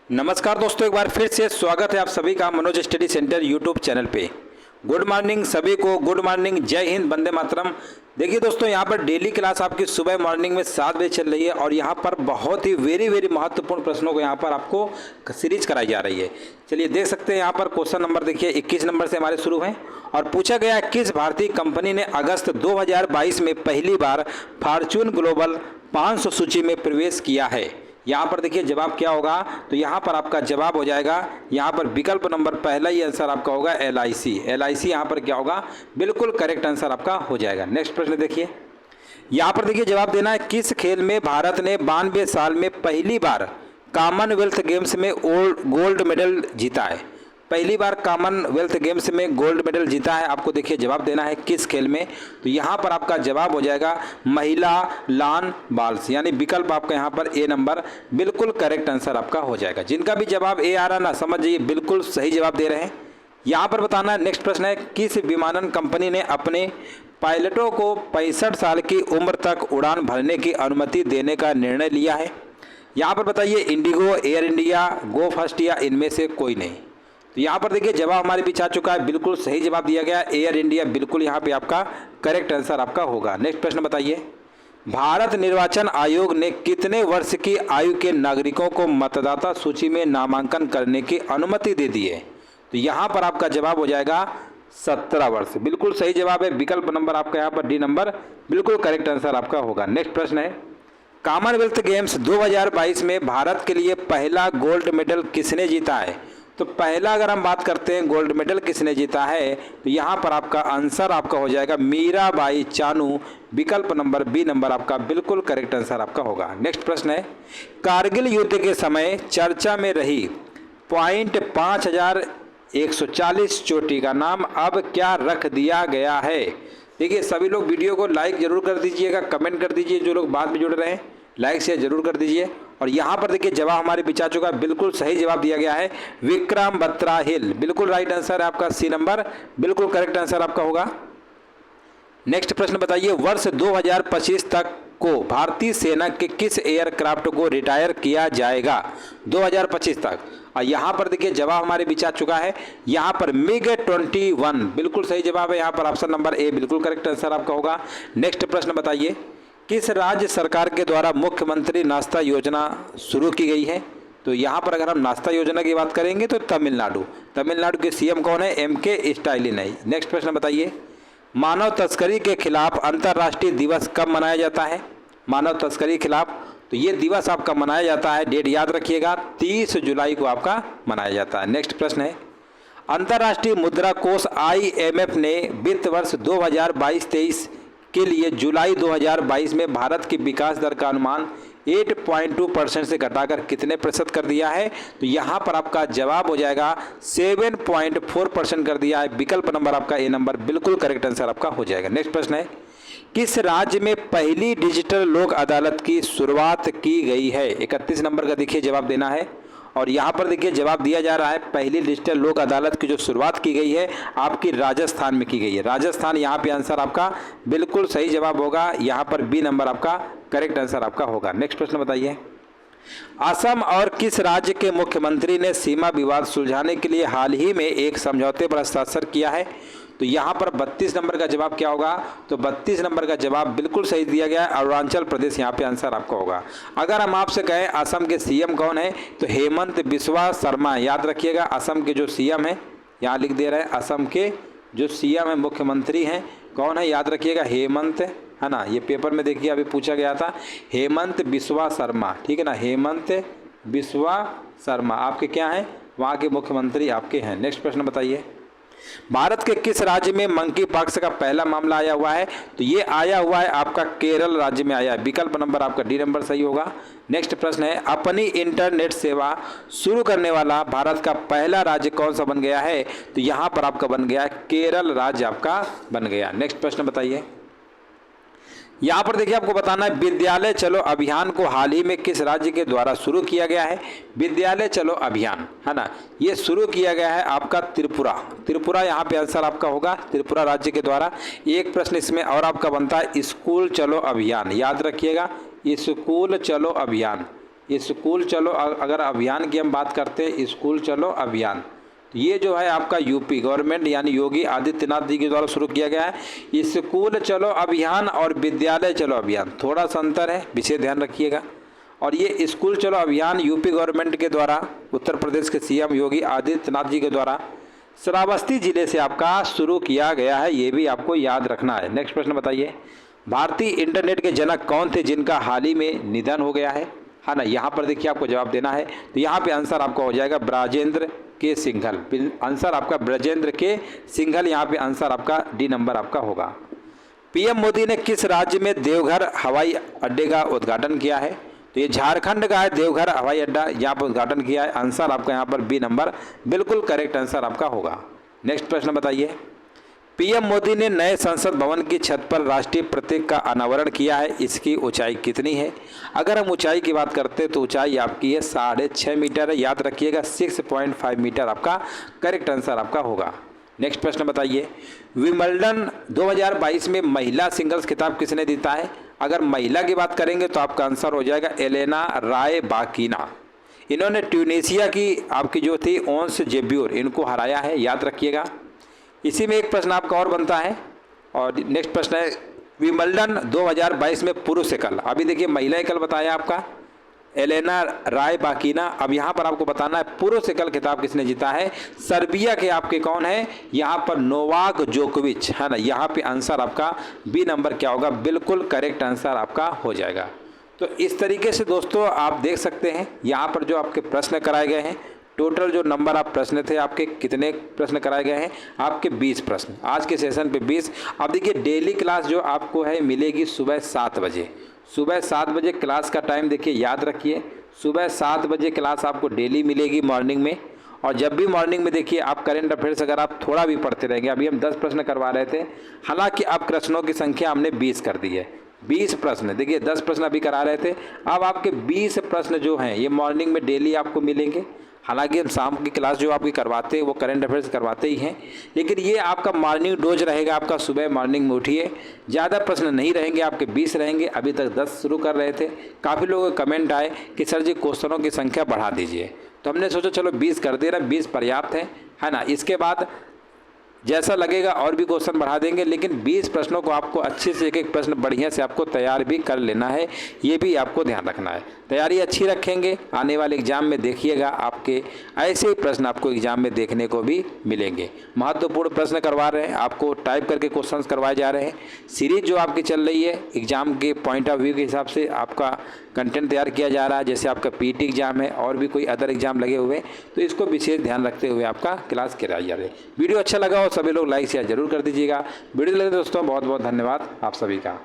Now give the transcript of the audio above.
नमस्कार दोस्तों, एक बार फिर से स्वागत है आप सभी का Manoj study centre YouTube channel पे। गुड मॉर्निंग सभी को, गुड मॉर्निंग, जय हिंद, वंदे मातरम। देखिए दोस्तों, यहाँ पर डेली क्लास आपकी सुबह मॉर्निंग में 7 बजे चल रही है और यहाँ पर बहुत ही वेरी महत्वपूर्ण प्रश्नों को यहाँ पर आपको सीरीज कराई जा रही है। चलिए देख सकते हैं, यहाँ पर क्वेश्चन नंबर देखिए 21 नंबर से हमारे शुरू हैं और पूछा गया है किस भारतीय कंपनी ने अगस्त 2022 में पहली बार फॉर्च्यून ग्लोबल 500 सूची में प्रवेश किया है। यहाँ पर देखिए जवाब क्या होगा, तो यहाँ पर आपका जवाब हो जाएगा, यहाँ पर विकल्प नंबर पहला ही आंसर आपका होगा LIC। LIC यहाँ पर क्या होगा, बिल्कुल करेक्ट आंसर आपका हो जाएगा। नेक्स्ट प्रश्न देखिए, यहाँ पर देखिए जवाब देना है किस खेल में भारत ने 92 साल में पहली बार कॉमनवेल्थ गेम्स में गोल्ड मेडल जीता है। पहली बार कॉमनवेल्थ गेम्स में गोल्ड मेडल जीता है, आपको देखिए जवाब देना है किस खेल में, तो यहाँ पर आपका जवाब हो जाएगा महिला लॉन बॉल्स, यानी विकल्प आपका यहाँ पर ए नंबर बिल्कुल करेक्ट आंसर आपका हो जाएगा। जिनका भी जवाब ए आ रहा ना, समझ जाइए बिल्कुल सही जवाब दे रहे हैं। यहाँ पर बताना है, नेक्स्ट प्रश्न है किस विमानन कंपनी ने अपने पायलटों को 65 साल की उम्र तक उड़ान भरने की अनुमति देने का निर्णय लिया है। यहाँ पर बताइए इंडिगो, एयर इंडिया, गो फर्स्ट या इनमें से कोई नहीं। तो यहाँ पर देखिए जवाब हमारे बीच आ चुका है, बिल्कुल सही जवाब दिया गया, एयर इंडिया बिल्कुल यहाँ पे आपका करेक्ट आंसर आपका होगा। नेक्स्ट प्रश्न बताइए, भारत निर्वाचन आयोग ने कितने वर्ष की आयु के नागरिकों को मतदाता सूची में नामांकन करने की अनुमति दे दी है। तो यहाँ पर आपका जवाब हो जाएगा 17 वर्ष, बिल्कुल सही जवाब है, विकल्प नंबर आपका यहाँ पर डी नंबर बिल्कुल करेक्ट आंसर आपका होगा। नेक्स्ट प्रश्न है, कॉमनवेल्थ गेम्स 2022 में भारत के लिए पहला गोल्ड मेडल किसने जीता है। तो पहला अगर हम बात करते हैं गोल्ड मेडल किसने जीता है, तो यहाँ पर आपका आंसर आपका हो जाएगा मीराबाई चानू, विकल्प नंबर बी नंबर आपका बिल्कुल करेक्ट आंसर आपका होगा। नेक्स्ट प्रश्न है, कारगिल युद्ध के समय चर्चा में रही पॉइंट 5140 चोटी का नाम अब क्या रख दिया गया है। देखिए सभी लोग वीडियो को लाइक जरूर कर दीजिएगा, कमेंट कर दीजिए, जो लोग बाद में जुड़ रहे हैं लाइक शेयर जरूर कर दीजिए। और यहाँ पर देखिए जवाब हमारे बीच आ चुका है, बिल्कुल सही जवाब दिया गया है विक्रम बत्रा हिल, बिल्कुल राइट आंसर है आपका सी नंबर, बिल्कुल करेक्ट आंसर आपका होगा। नेक्स्ट प्रश्न बताइए, वर्ष 2025 तक को भारतीय सेना के किस एयरक्राफ्ट को रिटायर किया जाएगा 2025 तक। और यहाँ पर देखिए जवाब हमारे बीच आ चुका है, यहाँ पर MiG-21 बिल्कुल सही जवाब है, यहाँ पर ऑप्शन नंबर ए बिल्कुल करेक्ट आंसर आपका होगा। नेक्स्ट प्रश्न बताइए, किस राज्य सरकार के द्वारा मुख्यमंत्री नाश्ता योजना शुरू की गई है। तो यहाँ पर अगर हम नाश्ता योजना की बात करेंगे तो तमिलनाडु के CM कौन है, MK स्टालिन है। नेक्स्ट प्रश्न बताइए, मानव तस्करी के खिलाफ अंतर्राष्ट्रीय दिवस कब मनाया जाता है। मानव तस्करी के खिलाफ, तो ये दिवस आपका मनाया जाता है, डेट याद रखिएगा 30 जुलाई को आपका मनाया जाता है। नेक्स्ट प्रश्न है, अंतर्राष्ट्रीय मुद्रा कोष IMF ने वित्त वर्ष 2022-23 के लिए जुलाई 2022 में भारत की विकास दर का अनुमान 8.2% से घटाकर कितने प्रतिशत कर दिया है। तो यहाँ पर आपका जवाब हो जाएगा 7.4% कर दिया है, विकल्प नंबर आपका ए नंबर बिल्कुल करेक्ट आंसर आपका हो जाएगा। नेक्स्ट प्रश्न है, किस राज्य में पहली डिजिटल लोक अदालत की शुरुआत की गई है। 31 नंबर का देखिए जवाब देना है और यहाँ पर देखिए जवाब दिया जा रहा है पहली डिजिटल लोक अदालत की जो शुरुआत की गई है आपकी राजस्थान में की गई है। राजस्थान यहाँ पे आंसर आपका बिल्कुल सही जवाब होगा, यहाँ पर बी नंबर आपका करेक्ट आंसर आपका होगा। नेक्स्ट प्रश्न बताइए, असम और किस राज्य के मुख्यमंत्री ने सीमा विवाद सुलझाने के लिए हाल ही में एक समझौते पर हस्ताक्षर किया है। तो यहाँ पर 32 नंबर का जवाब क्या होगा, तो 32 नंबर का जवाब बिल्कुल सही दिया गया है, अरुणाचल प्रदेश यहाँ पे आंसर आपका होगा। अगर हम आपसे कहें असम के CM कौन है, तो हेमंत बिस्वा शर्मा, याद रखिएगा असम के जो CM है, यहाँ लिख दे रहे हैं असम के जो CM है मुख्यमंत्री हैं कौन है, याद रखिएगा हेमंत, है ना, ये पेपर में देखिए अभी पूछा गया था, हेमंत बिस्वा शर्मा, ठीक है ना, हेमंत बिस्वा शर्मा आपके क्या हैं, वहाँ के मुख्यमंत्री आपके हैं। नेक्स्ट प्रश्न बताइए, भारत के किस राज्य में मंकी पॉक्स का पहला मामला आया हुआ है। तो ये आया हुआ है आपका केरल राज्य में आया है, विकल्प नंबर आपका डी नंबर सही होगा। नेक्स्ट प्रश्न है, अपनी इंटरनेट सेवा शुरू करने वाला भारत का पहला राज्य कौन सा बन गया है। तो यहाँ पर आपका बन गया केरल राज्य आपका बन गया। नेक्स्ट प्रश्न बताइए, यहाँ पर देखिए आपको बताना है विद्यालय चलो अभियान को हाल ही में किस राज्य के द्वारा शुरू किया गया है। विद्यालय चलो अभियान, है ना, ये शुरू किया गया है आपका त्रिपुरा यहाँ पे आंसर आपका होगा, त्रिपुरा राज्य के द्वारा। एक प्रश्न इसमें और आपका बनता है स्कूल चलो अभियान, याद रखिएगा स्कूल चलो अभियान, स्कूल चलो अगर अभियान की हम बात करते हैं, स्कूल चलो अभियान, तो ये जो है आपका यूपी गवर्नमेंट यानी योगी आदित्यनाथ जी के द्वारा शुरू किया गया है। स्कूल चलो अभियान और विद्यालय चलो अभियान थोड़ा सा अंतर है, विशेष ध्यान रखिएगा। और ये स्कूल चलो अभियान यूपी गवर्नमेंट के द्वारा, उत्तर प्रदेश के सीएम योगी आदित्यनाथ जी के द्वारा श्रावस्ती जिले से आपका शुरू किया गया है, ये भी आपको याद रखना है। नेक्स्ट प्रश्न बताइए, भारतीय इंटरनेट के जनक कौन थे जिनका हाल ही में निधन हो गया है ना। यहाँ पर देखिए आपको जवाब देना है, तो यहाँ पे आंसर आपका हो जाएगा ब्रजेंद्र के सिंघल। आंसर आपका ब्रजेंद्र के सिंघल, यहाँ पे आंसर आपका डी नंबर आपका होगा। पीएम मोदी ने किस राज्य में देवघर हवाई अड्डे का उद्घाटन किया है, तो ये झारखंड का है देवघर हवाई अड्डा, यहाँ पर उद्घाटन किया है। आंसर आपका यहाँ पर बी नंबर बिल्कुल करेक्ट आंसर आपका होगा। नेक्स्ट प्रश्न बताइए, पीएम मोदी ने नए संसद भवन की छत पर राष्ट्रीय प्रतीक का अनावरण किया है, इसकी ऊंचाई कितनी है। अगर हम ऊंचाई की बात करते हैं तो ऊंचाई आपकी है 6.5 मीटर है, याद रखिएगा 6.5 मीटर आपका करेक्ट आंसर आपका होगा। नेक्स्ट प्रश्न बताइए, विंबलडन 2022 में महिला सिंगल्स खिताब किसने जीता है। अगर महिला की बात करेंगे तो आपका आंसर हो जाएगा एलेना रायबाकिना। इन्होंने ट्यूनीशिया की आपकी जो थी ओंस जेब्यूर, इनको हराया है, याद रखिएगा। इसी में एक प्रश्न आपका और बनता है, और नेक्स्ट प्रश्न है विंबलडन 2022 में पुरुष एकल, अभी देखिए महिला एकल बताया आपका एलेना रायबाकिना। अब यहाँ पर आपको बताना है पुरुष एकल खिताब किसने जीता है। सर्बिया के आपके कौन है, यहाँ पर नोवाक जोकोविच है ना। यहाँ पे आंसर आपका बी नंबर क्या होगा, बिल्कुल करेक्ट आंसर आपका हो जाएगा। तो इस तरीके से दोस्तों आप देख सकते हैं यहाँ पर जो आपके प्रश्न कराए गए हैं, टोटल जो नंबर आप प्रश्न थे आपके कितने प्रश्न कराए गए हैं, आपके 20 प्रश्न आज के सेशन पे 20। अब देखिए डेली क्लास जो आपको है मिलेगी सुबह 7 बजे। सुबह 7 बजे क्लास का टाइम देखिए याद रखिए, सुबह 7 बजे क्लास आपको डेली मिलेगी मॉर्निंग में। और जब भी मॉर्निंग में देखिए आप करेंट अफेयर्स अगर आप थोड़ा भी पढ़ते रहेंगे, अभी हम 10 प्रश्न करवा रहे थे, हालांकि अब प्रश्नों की संख्या हमने 20 कर दी है। 20 प्रश्न देखिए, 10 प्रश्न अभी करा रहे थे, अब आपके 20 प्रश्न जो हैं ये मॉर्निंग में डेली आपको मिलेंगे। हालांकि हम शाम की क्लास जो आपकी करवाते हैं वो करंट अफेयर्स करवाते ही हैं, लेकिन ये आपका मॉर्निंग डोज रहेगा आपका। सुबह मॉर्निंग में उठिए, ज़्यादा प्रश्न नहीं रहेंगे आपके, 20 रहेंगे। अभी तक 10 शुरू कर रहे थे, काफ़ी लोगों के कमेंट आए कि सर जी क्वेश्चनों की संख्या बढ़ा दीजिए, तो हमने सोचा चलो 20 कर दे रहे, 20 पर्याप्त है ना। इसके बाद जैसा लगेगा और भी क्वेश्चन बढ़ा देंगे, लेकिन 20 प्रश्नों को आपको अच्छे से एक एक प्रश्न बढ़िया से आपको तैयार भी कर लेना है, ये भी आपको ध्यान रखना है। तैयारी अच्छी रखेंगे, आने वाले एग्जाम में देखिएगा आपके ऐसे ही प्रश्न आपको एग्जाम में देखने को भी मिलेंगे। महत्वपूर्ण प्रश्न करवा रहे हैं, आपको टाइप करके क्वेश्चंस करवाए जा रहे हैं। सीरीज जो आपकी चल रही है एग्जाम के पॉइंट ऑफ व्यू के हिसाब से आपका कंटेंट तैयार किया जा रहा है। जैसे आपका पीटी एग्जाम है और भी कोई अदर एग्जाम लगे हुए, तो इसको विशेष ध्यान रखते हुए आपका क्लास कराई जा रही है। वीडियो अच्छा लगा हो सभी लोग लाइक शेयर जरूर कर दीजिएगा। वीडियो लगे दोस्तों बहुत बहुत धन्यवाद आप सभी का।